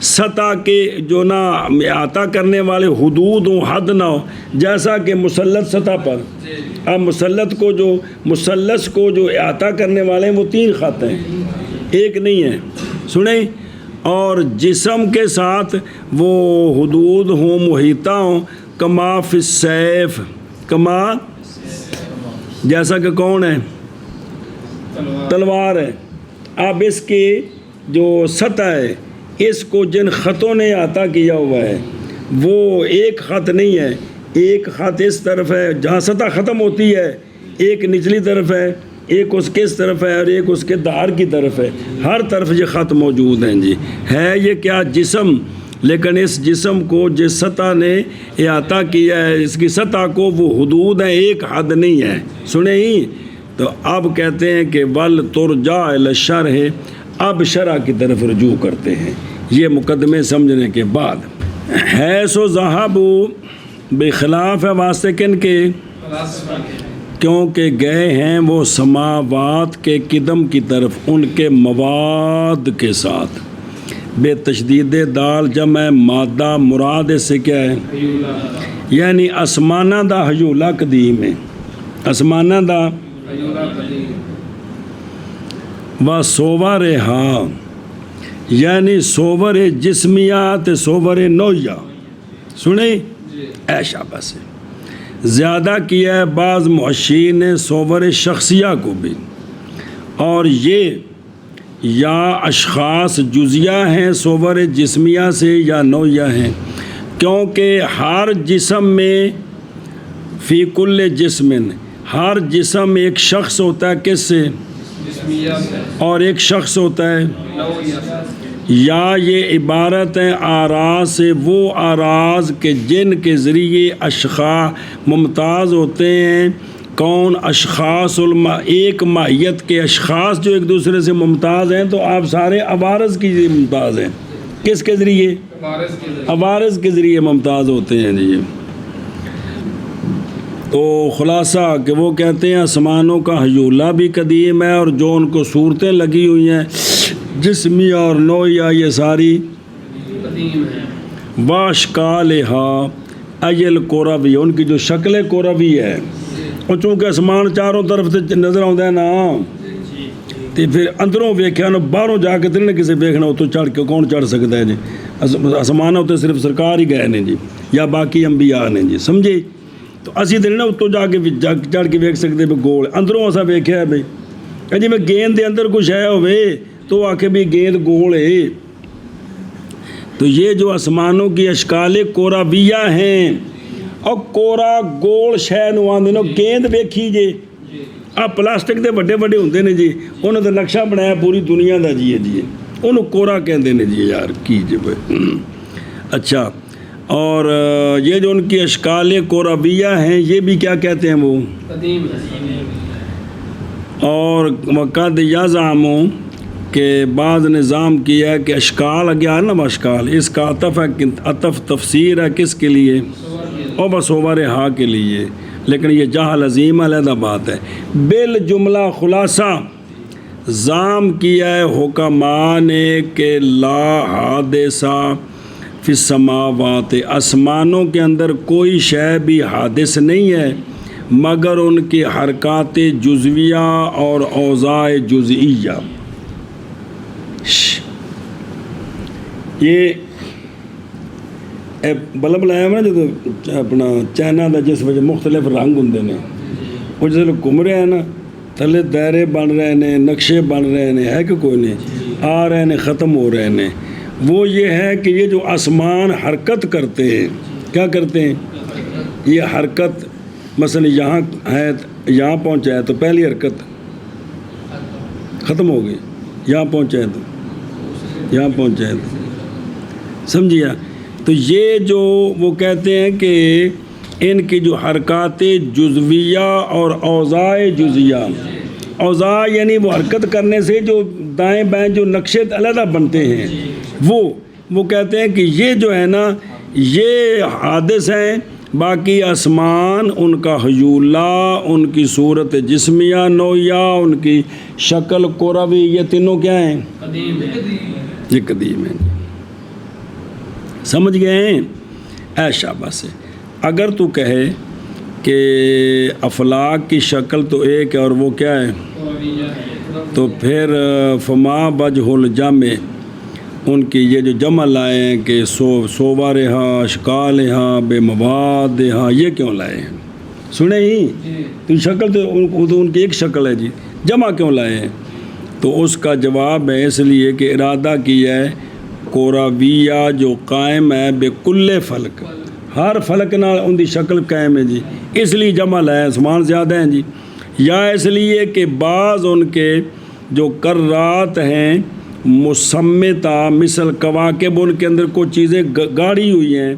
سطح کے جو نا احاطہ کرنے والے حدود ہوں، حد نہ ہو، جیسا کہ مثلث سطح پر، اب مثلث کو جو احاطہ کرنے والے ہیں وہ 3 خط ہیں، ایک نہیں ہے، سنیں۔ اور جسم کے ساتھ وہ حدود ہوں محیطہ ہوں، کما فی السیف، کما جیسا کہ کون ہے؟ تلوار ہے۔ اب اس کی جو سطح ہے اس کو جن خطوں نے احاطہ کیا ہوا ہے وہ ایک خط نہیں ہے، ایک خط اس طرف ہے جہاں سطح ختم ہوتی ہے، ایک نچلی طرف ہے، ایک اس کے اس طرف ہے، اور ایک اس کے دھار کی طرف ہے، ہر طرف یہ خط موجود ہیں جی۔ ہے یہ کیا؟ جسم، لیکن اس جسم کو جس سطح نے احاطہ کیا ہے اس کی سطح کو وہ حدود ہیں، ایک حد نہیں ہے، سنیں ہی۔ تو اب کہتے ہیں کہ ول ترجع الی الشرح، اب شرح کی طرف رجوع کرتے ہیں یہ مقدمے سمجھنے کے بعد۔ حیث و ذہبوا، بخلاف واسطے کن کے، کیونکہ گئے ہیں وہ سماوات کے قدم کی طرف ان کے مواد کے ساتھ، بے تشدید دال جمع مادہ، مراد سے کیا ہے، یعنی آسمانہ دا حیولہ قدیم ہے، آسمانہ دا و صورہا، یعنی صور جسمیات صور نوعیہ، سنیں ایشا بس زیادہ کیا ہے بعض محشین نے صور شخصیہ کو بھی، اور یہ یا اشخاص جزیہ ہیں صور جسمیہ سے یا نوعیہ ہیں، کیونکہ ہر جسم میں فی کل جسم، ہر جسم ایک شخص ہوتا ہے کس سے، اور ایک شخص ہوتا ہے، یا یہ عبارت ہے آراز سے، وہ آراز کے جن کے ذریعے اشخاص ممتاز ہوتے ہیں، کون اشخاص ایک ماہیت کے اشخاص جو ایک دوسرے سے ممتاز ہیں، تو آپ سارے عوارض کی ممتاز ہیں، کس کے ذریعے، عوارض کے ذریعے ممتاز ہوتے ہیں جی۔ تو خلاصہ کہ وہ کہتے ہیں آسمانوں کا حیولہ بھی قدیم ہے، اور جو ان کو صورتیں لگی ہوئی ہیں جسمی اور نوعیہ یہ ساری قدیم ہے، واشکالہا ایل کوروی، ان کی جو شکل کوروی ہے، اور چونکہ آسمان چاروں طرف سے نظر آتا ہے نا، تو پھر اندروں ویکھیا نا، باہروں جا کے تیرے کسے ویکھنا ہو تو چڑھ کے کون چڑھ سکتا ہے جی، آسمان ہوتے صرف سرکار ہی گئے نے جی، یا باقی انبیاء نے جی، سمجھے؟ تو اسی دن نا اتوں جا کے چڑھ کے ویکھ سکتے بھی گول اندروں ایسا ویکھیا ہے بھائی، جی میں گیند دے اندر کچھ ہے ہوئے تو آ کے بھی گیند گول ہے۔ تو یہ جو آسمانوں کی اشکال کوراویہ ہیں، اور کورا گول شے نو آندے نو، گیند ویکھی جے آ پلاسٹک دے بڑے بڑے ہوندے نے جی، انہوں نے نقشہ بنایا پوری دنیا دا جی جی، انہوں کورا کہندے نے جی یار کی جی بھائی۔ اچھا، اور یہ جو ان کی اشکال کوراویہ ہیں یہ بھی کیا کہتے ہیں وہ قدیم، اور وقد یزعموا کہ بعض نظام کیا ہے کہ اشکال گیا ہے نا، اشکال اس کا عطف تفسیر ہے کس کے لیے، اور بصور ہا کے لیے، لیکن یہ جہل عظیم علیحدہ بات ہے۔ بالجملہ خلاصہ زام کیا ہے حکماء نے کہ لا حادثہ فی السماوات، آسمانوں کے اندر کوئی شے بھی حادث نہیں ہے مگر ان کی حرکات جزویہ اور اوضاع جزئیہ۔ یہ بلب لایا نا جو اپنا چائنا دا جس وجہ مختلف رنگ ہوندے نے، وہ جس گھوم رہے ہیں نا، تھلے دائرے بن رہے ہیں، نقشے بن رہے ہیں، ہے کہ کوئی نہیں، آ رہے ہیں ختم ہو رہے ہیں، وہ یہ ہے کہ یہ جو آسمان حرکت کرتے ہیں، کیا کرتے ہیں، یہ حرکت مثلا یہاں ہے، یہاں پہنچا ہے تو پہلی حرکت ختم ہو گئی، یہاں پہنچا ہے تو یہاں پہنچا ہے تو سمجھیا۔ تو یہ جو وہ کہتے ہیں کہ ان کی جو حرکات جزویہ اور اوضاع جزیہ، اوضاع یعنی وہ حرکت کرنے سے جو دائیں بائیں جو نقشے علیحدہ بنتے ہیں، وہ کہتے ہیں کہ یہ جو ہے نا یہ حادث ہیں، باقی آسمان ان کا حیولہ، ان کی صورت جسمیہ نوعیہ، ان کی شکل کوروی، یہ تینوں کیا ہیں، قدیم ہے، یہ قدیم ہیں۔ سمجھ گئے ہیں؟ ایشا بس ہے۔ اگر تو کہے کہ افلاک کی شکل تو ایک ہے اور وہ کیا ہے، تو پھر فما وجہ الجمع، ان کی یہ جو جمع لائے ہیں کہ صورہا اشکالہا بے موادہا، یہ کیوں لائے ہیں؟ سنیں ہی تو شکل تو ان کی ایک شکل ہے جی، جمع کیوں لائے ہیں؟ تو اس کا جواب ہے اس لیے کہ ارادہ کیا ہے کوراویہ جو قائم ہے بے کل فلک، ہر فلک نہ ان کی شکل قائم ہے جی، اس لیے جمع لائے، آسمان زیادہ ہیں جی، یا اس لیے کہ بعض ان کے جو کرات ہیں مسمتہ مثل کواکب، ان کے اندر کوئی چیزیں گاڑی ہوئی ہیں،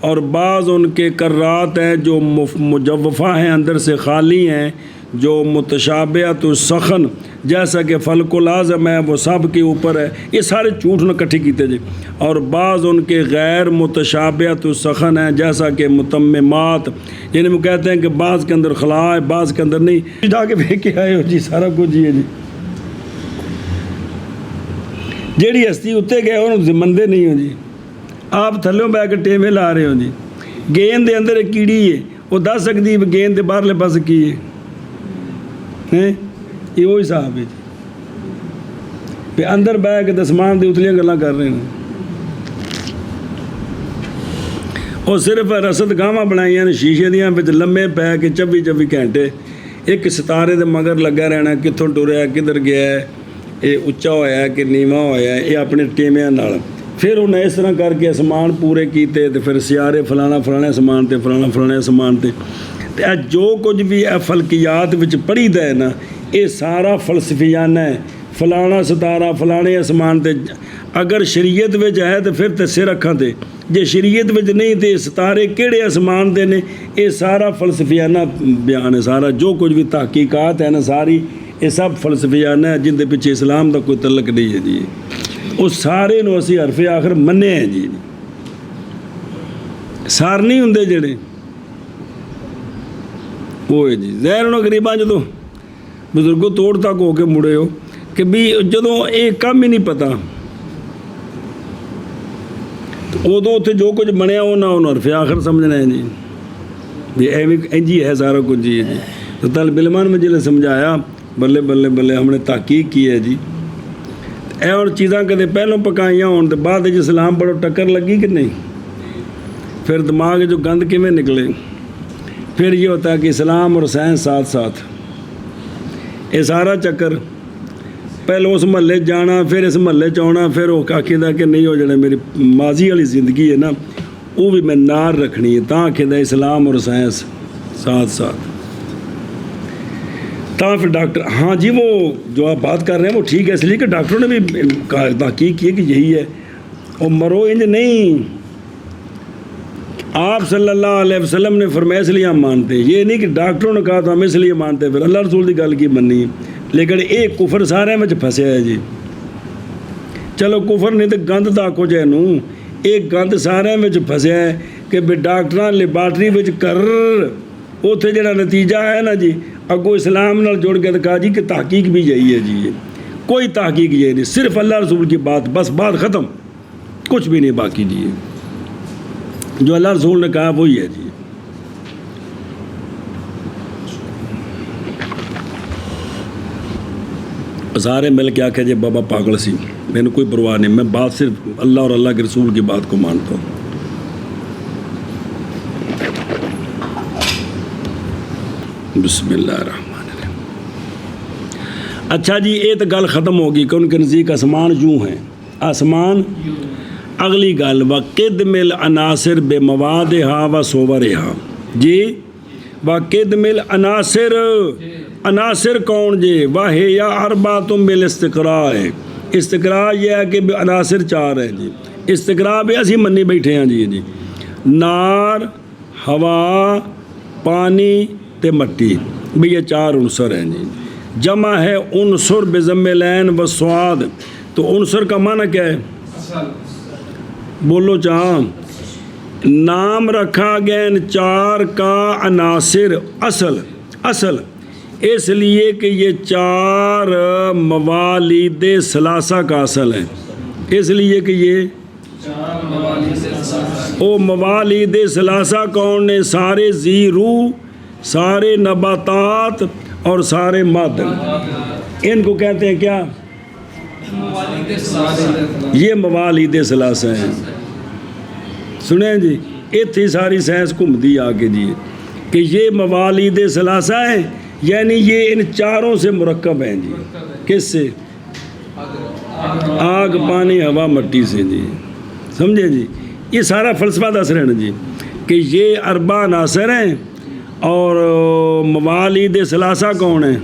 اور بعض ان کے کرات ہیں جو مجوفہ ہیں، اندر سے خالی ہیں، جو متشابہۃ السخن جیسا کہ فلک لازم ہے وہ سب کے اوپر ہے، یہ سارے جھوٹ نہ کٹھے کیتے جی. اور بعض ان کے غیر متشابہۃ السخن ہیں جیسا کہ متممات، یعنی وہ کہتے ہیں کہ بعض کے اندر خلا ہے بعض کے اندر نہیں. ڈا کے پھینک کے آئے ہو جی سارا کچھ جی ہے جی. جیڑی ہستی اتنے گئے انہوں منتے نہیں ہو جی. آپ تھلوں بہ کے ٹیمے لا رہے ہو جی. گیند دے اندر ایک کیڑی ہے وہ دس سکتی گیند دے باہرلے پاس کی ہے، یہ وہی صاحب ہے جی. پہ اندر بہ کے دسمان دی اتلیاں گلاں کر رہے ہیں. اور صرف رسد گاواں بنائیاں نے شیشے دیاں وچ لمے پے کے 24 گھنٹے ایک ستارے دے مگر لگا رہنا، کتھوں ٹریا کدھر گیا ہے، یہ اچا ہویا ہے کہ نیواں ہویا ہے، یہ اپنے ٹیمیاں نال. پھر انہیں اس طرح کر کے اسمان پورے کیتے تے پھر سیارے فلانا فلانے اسمان تے فلانا فلانے اسمان تے. تے جو کچھ بھی اے فلکیات وچ پڑھی دا ہے نا یہ سارا فلسفیانہ ہے. فلانا ستارہ فلانے اسمان تے اگر شریعت وچ ہے تو پھر تے سر رکھاں تے، جے شریعت وچ نہیں تے ستارے کیڑے اسمان تے نے، یہ سارا فلسفیانہ بیان ہے. سارا جو کچھ بھی تحقیقات ہے نا ساری یہ سب فلسفیانہ ہے جن دے پیچھے اسلام دا کوئی تعلق نہیں ہے جی. وہ سارے نو اسی حرف آخر منے ہیں جی. سار نہیں ہوں جڑے وہ ہے جی. ظاہر ہونا غریباں جدوں بزرگوں توڑ تک ہو کے مڑے ہو کہ بھی جدوں یہ کم ہی نہیں پتا تو ادو اتنے جو کچھ بنیا وہ نہ حرف آخر سمجھنا ہے جی. بھی اینجی ہے سارا کچھ جی. تو طالب علمان میں جلے سمجھایا بلے بلے بلے ہم نے تحقیق کی ہے جی. اے اور چیزاں کدے پہلوں پکائیاں ہون تو بعد اسلام بڑو ٹکر لگی کہ نہیں، پھر دماغ جو گند کیویں نکلے. پھر یہ ہوتا ہے کہ اسلام اور سائنس ساتھ ساتھ یہ سارا چکر. پہلے اس محلے جانا پھر اس محلے آنا پھر وہ آخیدہ کہ نہیں ہو جانا میری ماضی والی زندگی ہے نا وہ بھی میں نار رکھنی ہے. تاں آخیدہ اسلام اور سائنس ساتھ ساتھ. تاں پھر ڈاکٹر ہاں جی وہ جو آپ بات کر رہے ہیں وہ ٹھیک ہے، اس لیے کہ ڈاکٹروں نے بھی تحقیق کی ہے کہ یہی ہے. اور مرو انج نہیں، آپ صلی اللہ علیہ وسلم نے فرمایا اس لیے ہم مانتے ہیں. یہ نہیں کہ ڈاکٹروں نے کہا تو ہم اس لیے مانتے ہیں، پھر اللہ رسول کی گل کی مننی ہے. لیکن ایک کفر سارے میں پھنسیا ہے جی. چلو کفر نہیں تو گند تاکو جے نو ایک گند سارے میں پھنسیا ہے کہ بھی ڈاکٹر لیبارٹری میں کر اتنے جڑا نتیجہ ہے نا جی اگو اسلام نال جوڑ کے کہا جی کہ تحقیق بھی یہی ہے جی. کوئی تحقیق یہ نہیں، صرف اللہ رسول کی بات، بس بات ختم، کچھ بھی نہیں باقی جی. جو اللہ رسول نے کہا وہی ہے جی. سارے مل کے آکھے جی بابا پاگل سی، میں نے کوئی پرواہ نہیں، میں بات صرف اللہ اور اللہ کے رسول کی بات کو مانتا ہوں. بسم اللہ الرحمن الرحیم. اچھا جی یہ تو گل ختم ہوگی کہ ان کے نزدیک آسمان یوں ہیں. آسمان اگلی گل وقدم العناصر بے موادہا و صورہا جی. وقدم العناصر، عناصر کون جی؟ واہ یا اربعۃ بالاستقراء. استقراء یہ ہے کہ عناصر چار ہیں جی. استقراء بھی اسی منی بیٹھے ہیں جی. نار، ہوا، پانی تے مٹی، بھی یہ چار عنصر ہیں جی. جمع ہے عنصر بضم العین و صاد. تو عنصر کا معنی کیا ہے؟ بولو چاہاں. نام رکھا گیا ان چار کا عناصر اصل اس لیے کہ یہ چار موالید ثلاثہ کا اصل ہے. اس لیے کہ یہ موالید ثلاثہ کون نے؟ سارے ذی روح، سارے نباتات اور سارے معدن. ان کو کہتے ہیں کیا؟ یہ موالید ثلاثہ ہیں. سنیں جی اتھی ساری سائنس گھومتی آگے جی کہ یہ موالید ثلاثہ ہیں، یعنی یہ ان چاروں سے مرکب ہیں جی. کس سے؟ آگ، پانی، ہوا، مٹی سے جی. سمجھے جی؟ یہ سارا فلسفہ دس رہے ہیں جی کہ یہ اربع عناصر ہیں. اور موالید ثلاثہ کون ہیں؟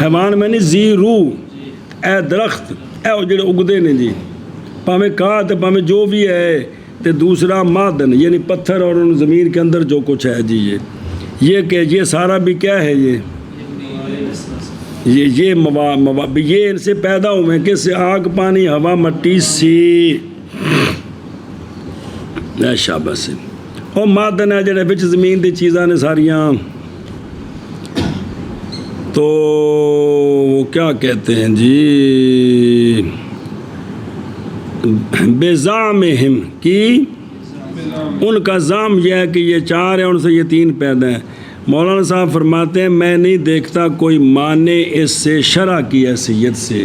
حیوان میں نہیں ذی روح، اے درخت، اے جڑے اگدے نے جی، پاویں کھاد پاویں جو بھی ہے. تے دوسرا معدن یعنی پتھر اور ان زمین کے اندر جو کچھ ہے جی. یہ کہ یہ سارا بھی کیا ہے یہ مواد یہ ان سے پیدا ہوئے ہیں، کس سے؟ آگ، پانی، ہوا، مٹی سے۔ شاباش۔ اور معدن ہے جڑے بچ زمین دی چیزاں نے ساریاں، تو وہ کیا کہتے ہیں جی، بزعمہم کی ان کا زعم یہ ہے کہ یہ چار ہیں، ان سے یہ تین پیدا ہیں۔ مولانا صاحب فرماتے ہیں میں نہیں دیکھتا کوئی مانے اس سے شرع کی حیثیت سے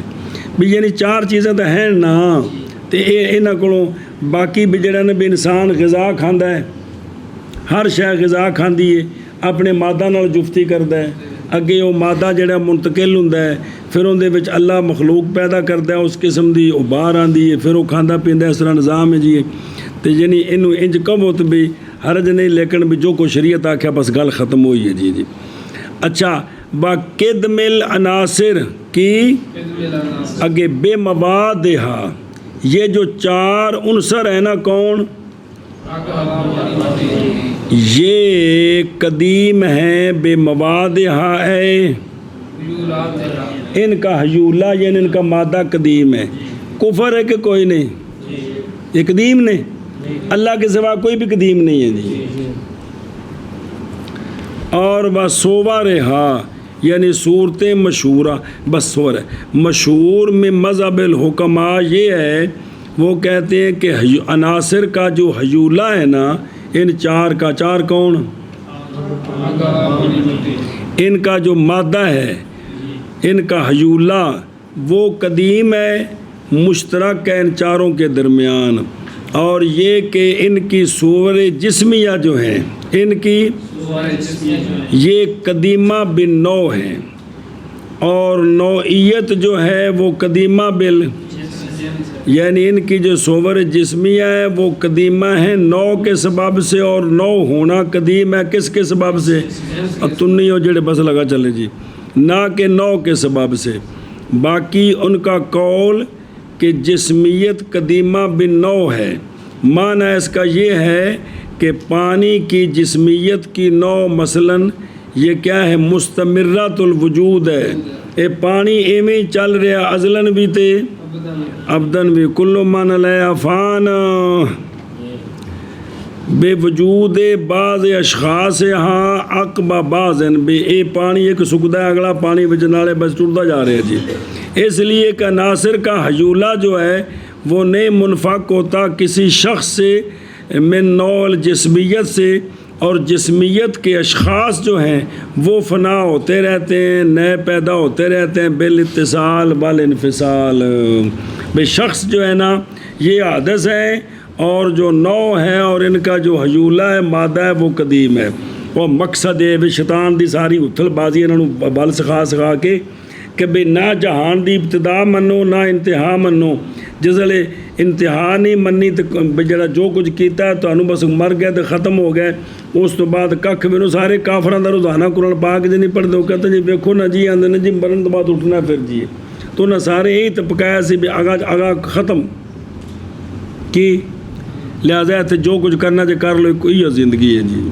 بھی، یعنی چار چیزیں تو ہیں نا، تو یہاں کو باقی بھی جڑا بھی انسان غذا کھاندا ہے، ہر شے غذا کھاندی ہے، اپنے مادہ نال جفتی کردا ہے، اگے وہ مادہ جڑا منتقل ہوندا ہے، پھر ان دے وچ اللہ مخلوق پیدا کردا ہے اس قسم دی، وہ باہر آندی ہے، پھر وہ کھاندا پیندا ہے، اس طرح نظام ہے جی۔ تو یعنی انہوں انج کہو تو بھی حرج نہیں، لیکن بھی جو کو شریعت آکھیا بس گل ختم ہوئی ہے جی جی۔ اچھا، باقدم العناصر کی اگے بے موادہا، یہ جو چار عنصر ہیں نا، کون؟ یہ قدیم ہیں، بے موادہا ہے، ان کا حیولہ یعنی ان کا مادہ قدیم ہے۔ کفر ہے کہ کوئی نہیں؟ یہ قدیم نہیں، اللہ کے سوا کوئی بھی قدیم نہیں ہے جی۔ اور وصورہا یعنی صورتیں مشہورہ، بس صور ہے مشہور میں مذہب الحکماء، یہ ہے وہ کہتے ہیں کہ عناصر کا جو حیولہ ہے نا، ان چار کا، چار کون؟ ان کا جو مادہ ہے، ان کا حیولہ وہ قدیم ہے، مشترک ہے ان چاروں کے درمیان۔ اور یہ کہ ان کی صور جسمیہ جو ہیں، ان کی یہ قدیمہ بن نوع ہیں، اور نوعیت جو ہے وہ قدیمہ بال، یعنی ان کی جو صور جسمیہ ہے وہ قدیمہ ہیں نوع کے سبب سے، اور نوع ہونا قدیم ہے کس کے سبب سے؟ تنی ہو جڑے بس لگا چلے جی، نہ کہ نوع کے سبب سے۔ باقی ان کا قول کہ جسمیت قدیمہ بن نوع ہے، معنی اس کا یہ ہے کہ پانی کی جسمیت کی نوع مثلاً یہ کیا ہے؟ مستمرۃ الوجود ہے، اے پانی ایویں چل رہا ازلن بھی تے ابدن بھی، کل من علیہا فان، بے وجود بعض اشخاص ہاں عقب بعض، بھی اے پانی ایک سکدا ہے، اگلا پانی بچ نالے بس ٹرتا جا رہے ہیں جی۔ اس لیے کہ عناصر کا حیولہ جو ہے وہ نہیں منفک ہوتا کسی شخص سے من نوع الجسمیت سے، اور جسمیت کے اشخاص جو ہیں وہ فنا ہوتے رہتے ہیں، نئے پیدا ہوتے رہتے ہیں، بالاتصال والانفصال۔ بے شخص جو ہے نا یہ حادث ہے، اور جو نوع ہے اور ان کا جو حیولہ ہے مادہ ہے وہ قدیم ہے۔ وہ مقصد ہے بھی شیطان دی ساری اتھل بازی انہوں بل سکھا کے کہ بے نہ جہان دی ابتدا منو نہ انتہا منو، جسلے انتہا نہیں منی تو جڑا جو کچھ کیتا ہے تو بس مر گئے تو ختم ہو گئے، اس تو بعد ککھ بھی نو۔ سارے کافراں دا روزانہ قرآن پاک جی نہیں پڑھتے، وہ کہتے ہیں جی ویکھو نا جی، آندے نے جی مرن تو بعد اٹھنا پھر جی، تو نہ سارے یہی تو پکایا سی بھی آگاہ ختم کی، لہٰذا تے جو کچھ کرنا جے کر لو، کوئی زندگی ہے جی۔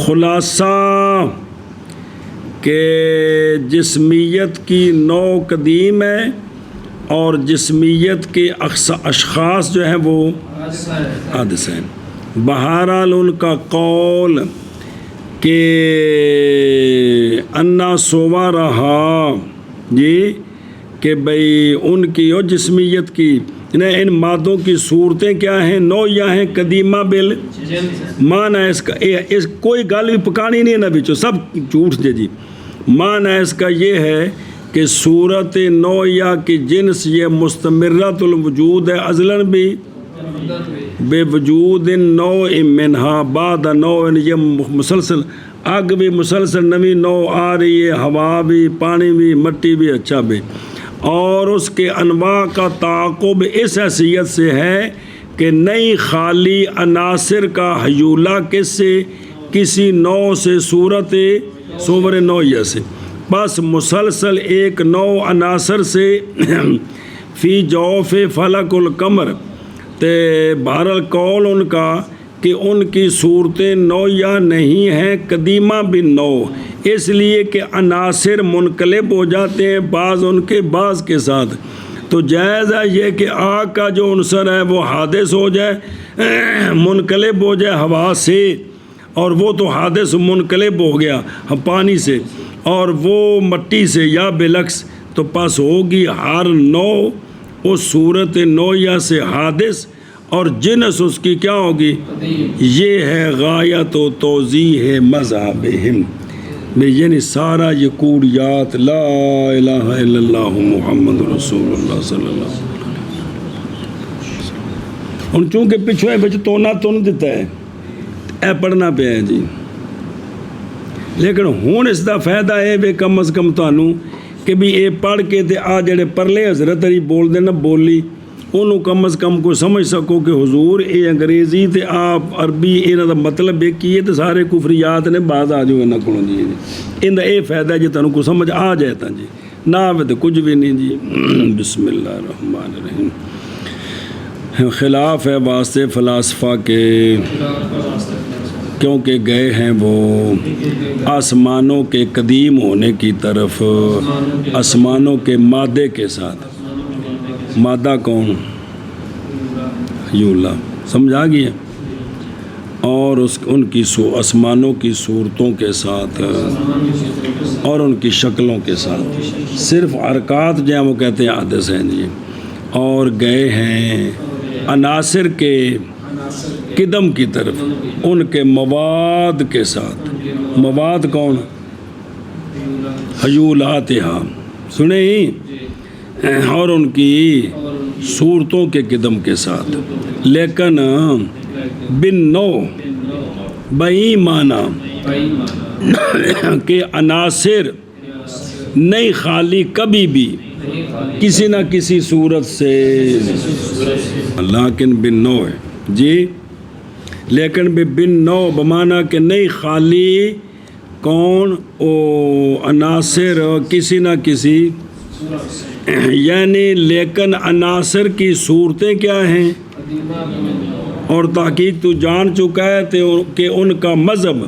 خلاصہ کہ جسمیت کی نوع قدیم ہے، اور جسمیت کے اشخاص جو ہیں وہ حادث ہیں۔ بہرحال ان کا قول کہ انا سوا رہا جی، کہ بھئی ان کی اور جسمیت کی ان مادوں کی صورتیں کیا ہیں؟ نوعیہ ہیں، قدیمہ بل معنی اس کا اس کوئی گل بھی پکانی نہیں ہے نا بچو، سب جھوٹ جی۔ معنی اس کا یہ ہے کہ صورت نوعیہ کی جنس یہ مستمرۃ الوجود ہے، ازلن بھی بے وجود نوع منہا بعد نوع، یہ مسلسل آگ بھی مسلسل نوی نوع آ رہی ہے، ہوا بھی، پانی بھی، مٹی بھی، اچھا بھی، اور اس کے انواع کا تعاقب اس حیثیت سے ہے کہ نئی خالی عناصر کا حیولہ کس سے؟ کسی نوع سے، صور نوعیہ سے، بس مسلسل ایک نوع عناصر سے فی جوف فلک القمر۔ تے بہرحال قول ان کا کہ ان کی صورتیں نوعیہ نہیں ہیں قدیمہ بن نو، اس لیے کہ عناصر منقلب ہو جاتے ہیں بعض ان کے بعض کے ساتھ۔ تو جائز ہے یہ کہ آگ کا جو عنصر ہے وہ حادث ہو جائے، منقلب ہو جائے ہوا سے، اور وہ تو حادث منقلب ہو گیا پانی سے، اور وہ مٹی سے یا بالعکس، تو پس ہوگی ہر نو اس صورت نوعیہ سے حادث، اور جنس اس کی کیا ہوگی؟ یہ ہے غایت و توضیح مذہبہم، یعنی سارا یہ کوڑیات لا الہ الا اللہ محمد رسول اللہ صلی اللہ علیہ وسلم۔ ان چونکہ پچھوئے بچ تونا تن دیتا ہے اے پڑھنا پہ ہے جی، لیکن ہون اس دا فائدہ ہے بے کم از کم تانوں کہ بھی اے پڑھ کے تے آ جڑے پرلے حضرت علی بول دے نا بولی انہوں کم از کم کو سمجھ سکو کہ حضور اے انگریزی تے آپ عربی انہاں دا مطلب ایک کیے تے سارے کفریات نے بعد آ جو انہاں کولوں جی ان دا اے فائدہ جے تانوں کو سمجھ آ جائے تا جی، نہ آوے تے کچھ بھی نہیں جی۔ بسم اللہ الرحمن الرحیم۔ خلاف ہے واسطے فلاسفہ کے، کیونکہ گئے ہیں وہ آسمانوں کے قدیم ہونے کی طرف، آسمانوں کے مادے کے ساتھ۔ مادہ کون؟ یولا، سمجھا گیا؟ اور ان کی آسمانوں کی صورتوں کے ساتھ اور ان کی شکلوں کے ساتھ، صرف حرکات جو ہیں وہ کہتے ہیں حادث ہیں جی۔ اور گئے ہیں عناصر کے قدم کی طرف، ان کے مواد کے ساتھ۔ مواد کون؟ حیولاتہا، سنے ہی، اور ان کی صورتوں کے قدم کے ساتھ، لیکن بن نو بئی معنی کہ عناصر نہیں خالی کبھی بھی کسی نہ کسی صورت سے، لیکن بن نو ہے جی، لیکن بن نو بمانا کہ نہیں خالی کون او عناصر کسی نہ کسی، یعنی لیکن عناصر کی صورتیں کیا ہیں؟ اور تحقیق تو جان چکا ہے کہ ان کا مذہب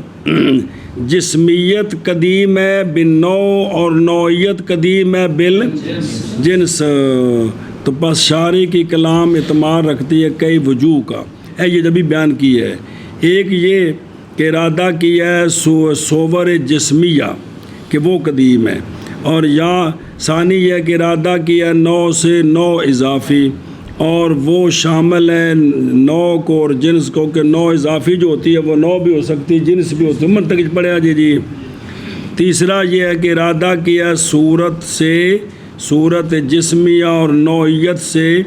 جسمیت قدیم ہے بن نو اور نوعیت قدیم ہے بالجنس۔ تو پس شاعری کی کلام اعتماد رکھتی ہے کئی وجوہ کا، ہے یہ جب بھی بیان کی ہے۔ ایک یہ کہ ارادہ کیا ہے صور جسمیہ کہ وہ قدیم ہے، اور یا ثانی یہ کہ ارادہ کیا نو سے نو اضافی، اور وہ شامل ہے نو کو اور جنس کو، کہ نو اضافی جو ہوتی ہے وہ نو بھی ہو سکتی، جنس بھی ہوتی ہے، منطق پڑھے جی جی۔ تیسرا یہ ہے کہ ارادہ کیا صورت سے، صورت جسمیہ اور نوعیت سے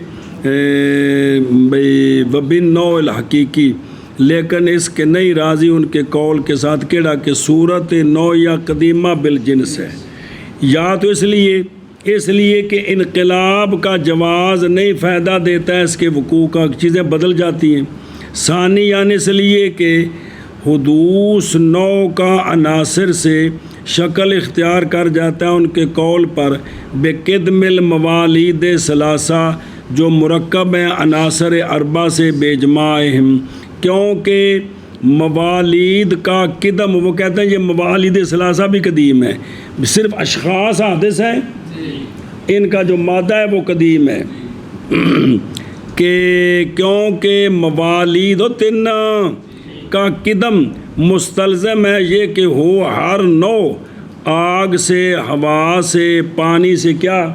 بن نو الحقیقی، لیکن اس کے نہیں راضی ان کے قول کے ساتھ کیڑا کہ صورت نوعیہ قدیمہ بالجنس ہے، یا تو اس لیے کہ انقلاب کا جواز نہیں فائدہ دیتا ہے اس کے وقوع کا، چیزیں بدل جاتی ہیں۔ ثانی یعنی اس لیے کہ حدوث نو کا عناصر سے شکل اختیار کر جاتا ہے ان کے قول پر بقدم الموالید ثلاثہ، جو مرکب ہیں عناصر اربع سے بیجماعہم، کیونکہ موالید کا قدم، وہ کہتے ہیں یہ موالید ثلاثہ بھی قدیم ہے، صرف اشخاص حادث ہیں، ان کا جو مادہ ہے وہ قدیم ہے، کہ کیونکہ موالید و تن کا قدم مستلزم ہے یہ کہ ہو ہر نو آگ سے، ہوا سے، پانی سے کیا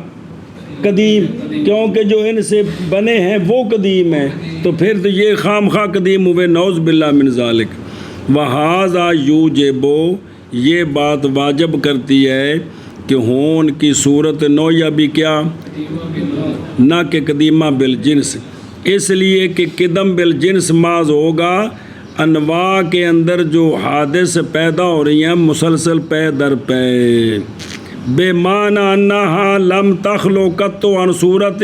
قدیم، کیونکہ جو ان سے بنے ہیں وہ قدیم ہیں، تو پھر تو یہ خام خواہ قدیم ہوئے، نعوذ باللہ من ذالک۔ وہذا یوجبو، یہ بات واجب کرتی ہے کہ ہون کی صورت نوعیہ بھی کیا، نہ کہ قدیمہ بالجنس، اس لیے کہ قدم بالجنس ماذ ہوگا انواع کے اندر جو حادث پیدا ہو رہی ہیں مسلسل پے در پے، بے معنی انہا لم تخلو قط عن صورت،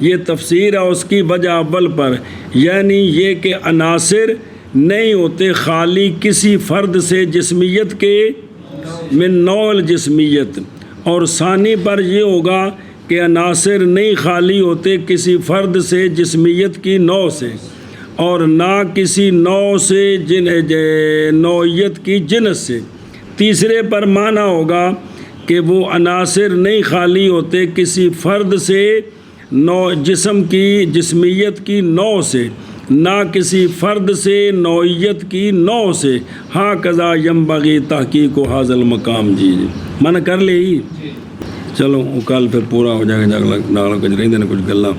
یہ تفسیر ہے اس کی وجہ اول پر، یعنی یہ کہ عناصر نہیں ہوتے خالی کسی فرد سے جسمیت کے، من نوع الجسمیت، اور ثانی پر یہ ہوگا کہ عناصر نہیں خالی ہوتے کسی فرد سے جسمیت کی نوع سے، اور نہ کسی نوع سے نوعیت کی جنس سے۔ تیسرے پر معنی ہوگا کہ وہ عناصر نہیں خالی ہوتے کسی فرد سے، جسم کی جسمیت کی نوع سے، نہ کسی فرد سے نوعیت کی نوع سے۔ ہاں قضا ینبغی تحقیق و حاصل مقام۔ جی من کر لے ہی چلو کل پھر پورا ہو جائے گا، نالا کچھ رہی دینا کچھ گلا۔